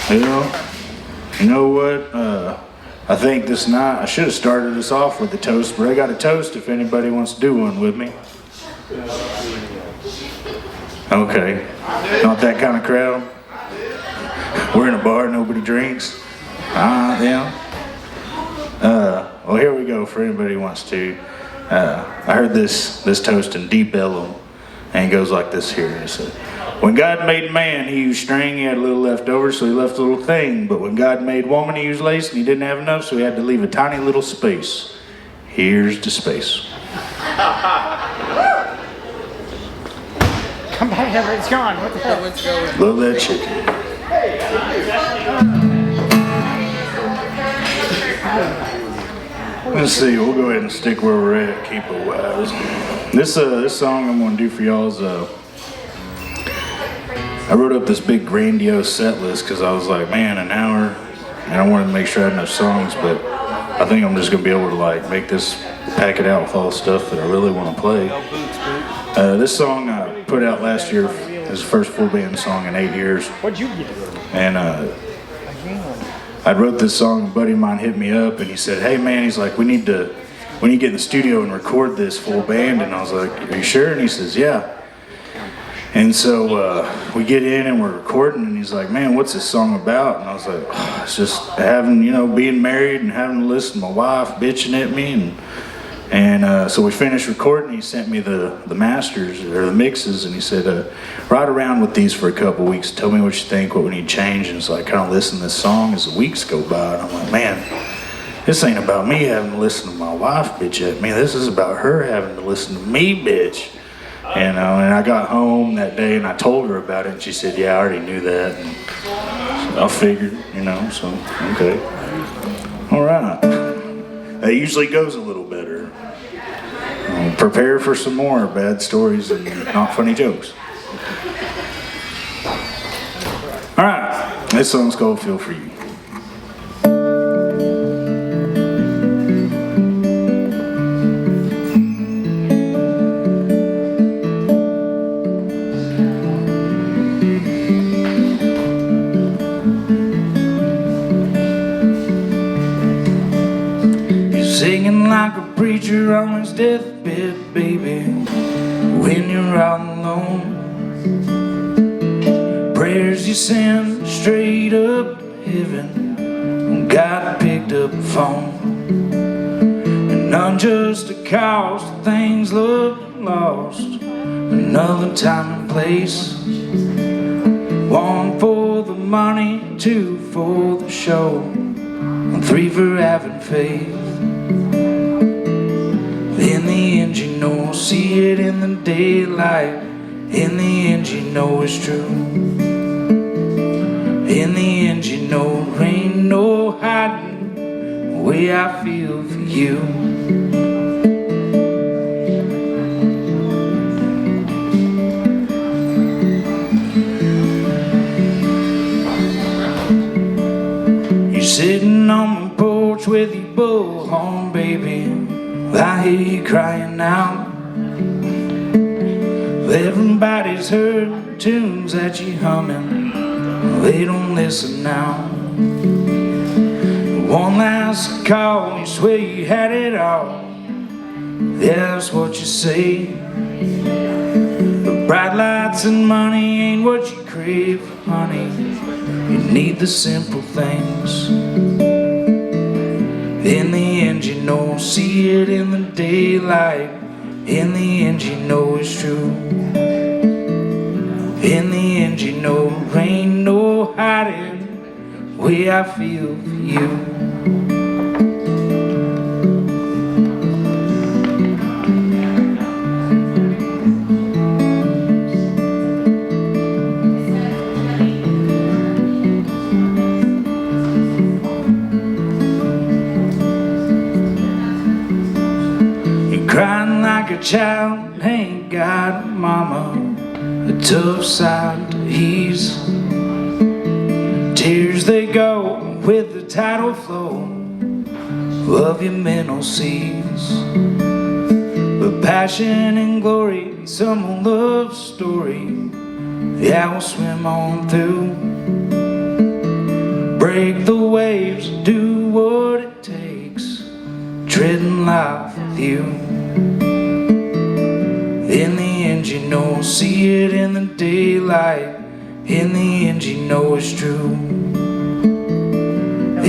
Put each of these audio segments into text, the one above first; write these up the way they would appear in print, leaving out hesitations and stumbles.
You know what? I think this night I should have started us off with a toast, but I got a toast if anybody wants to do one with me. Okay. Not that kind of crowd. We're in a bar, nobody drinks. Yeah. Well, here we go for anybody who wants to. I heard this toast in deep Ellum, and it goes like this here. It said, when God made man, he used string, he had a little left over, so he left a little thing. But when God made woman, he used lace, and he didn't have enough, so he had to leave a tiny little space. Here's the space. Come back here, it's gone. What the hell? Love that chicken. Let's see, we'll go ahead and stick where we're at, keep it wise. This song I'm going to do for y'all is, I wrote up this big grandiose set list because I was like, man, an hour, and I wanted to make sure I had enough songs, but I think I'm just going to be able to like make this, pack it out with all the stuff that I really want to play. This song I put out last year is the first full band song in 8 years. What'd you get? And I wrote this song, a buddy of mine hit me up and he said, hey man, he's like, we need to get in the studio and record this full band. And I was like, are you sure? And he says, yeah. And so we get in and we're recording and he's like, man, what's this song about? And I was like, oh, it's just having, being married and having to listen to my wife bitching at me. And so we finished recording. He sent me the masters or the mixes, and he said, "Ride around with these for a couple weeks. Tell me what you think, what we need to change." And so I kind of listened to this song as the weeks go by, and I'm like, "Man, this ain't about me having to listen to my wife bitch at me. This is about her having to listen to me bitch." And I got home that day and I told her about it, and she said, "Yeah, I already knew that." And so I figured, so okay, all right. That usually goes a little better. Prepare for some more bad stories and not funny jokes. All right, this song's called "Feel For You." Singing like a preacher on his deathbed, baby, when you're out alone. Prayers you send straight up to heaven, God picked up the phone. And unjust a cause, things look lost. Another time and place, one for the money, two for the show, and three for having faith. In the end you know, see it in the daylight. In the end you know it's true. In the end you know, ain't no hiding the way I feel for you. You're sitting on my porch with your bullhorn, baby. I hear you crying out. Everybody's heard the tunes that you humming. They don't listen now. One last call, you swear you had it all. Yeah, that's what you say. The bright lights and money ain't what you crave, honey. You need the simple things. In the end you know, see it in the daylight. In the end you know it's true. In the end you know, ain't no hiding the way I feel for you. Crying like a child, ain't got a mama, a tough side to ease. Tears they go with the tidal flow of your mental seas. But passion and glory, some old love story, yeah, we'll swim on through. break the waves, do what it takes, treading life with you. In the end you know, see it in the daylight. In the end you know it's true.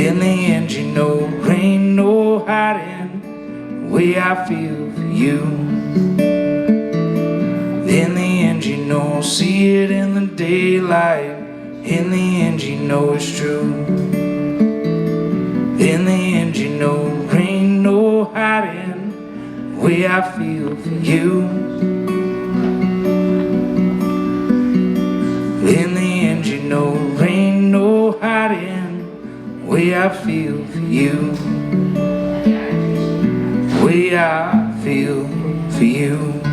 In the end you know, there ain't no hiding the way I feel for you. In the end you know, see it in the daylight. In the end you know it's true. In the end you know, there ain't no hiding the way I feel for you. In the end you know, there ain't no hiding the way I feel for you. The way I feel for you.